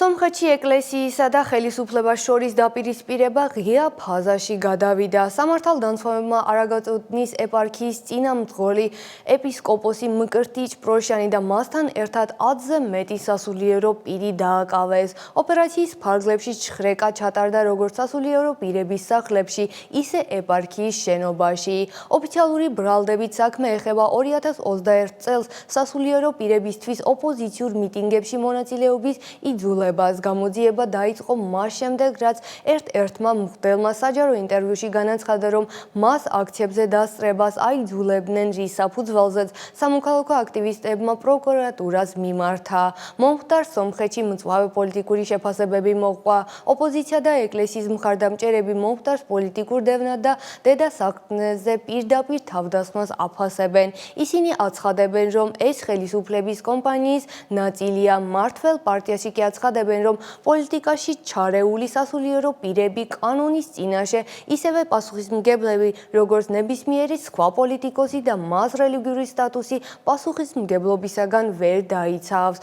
სომხეთში ეკლესიისა და ხელისუფლებას შორის დაპირისპირება ღია ფაზაში გადავიდა. სამართალდამცავებმა არაგაწოტნის ეპარქიის წინამძღოლი ეპისკოპოსი მკრტიჩ პროშიანი და მასთან ერთად 10-ზე მეტი სასულიერო პირი დააკავეს. ოპერაციის ფარგლებში ჩხრეკა ჩატარდა როგორც სასულიერო პირების სახლებში, ისე ეპარქიის შენობაში. ოფიციალური ბრალდებით საქმე ეხება 2021 წელს სასულიერო პირებისთვის ოპოზიციურ მიტინგებში მონაწილეობის იძულებას. გამოძიება დაიწყო მას შემდეგ, რაც ერთ-ერთმა მღვდელმა საჯარო ინტერვიუში განაცხადა, რომ მას აქციებზე დასწრებას აიძულებდნენ, რის საფუძველზეც სამოქალაქო აქტივისტებმა პროკურატურას მიმართა. მომხდარ სომხეთში მწვავე პოლიტიკური შეფასებები მოჰყვა. ოპოზიცია და ეკლესიის მხარდამჭერები მომხდარს პოლიტიკურ დევნად და დედა საქმეზე პირდაპირ თავდასხმას აფასებენ. ისინი აცხადებენ, რომ ეს ხელისუფლების კომპანიის ნაწილია. მართველ პარტიაში კი აცხადებენ, რომ პოლიტიკაში ჩარეული სასულიერო პირები კანონის წინაშე ისევე პასუხისმგებლები, როგორც ნებისმიერი სხვა პოლიტიკოსი და მას რელიგიური სტატუსი პასუხისმგებლობისაგან ვერ დაიცავს.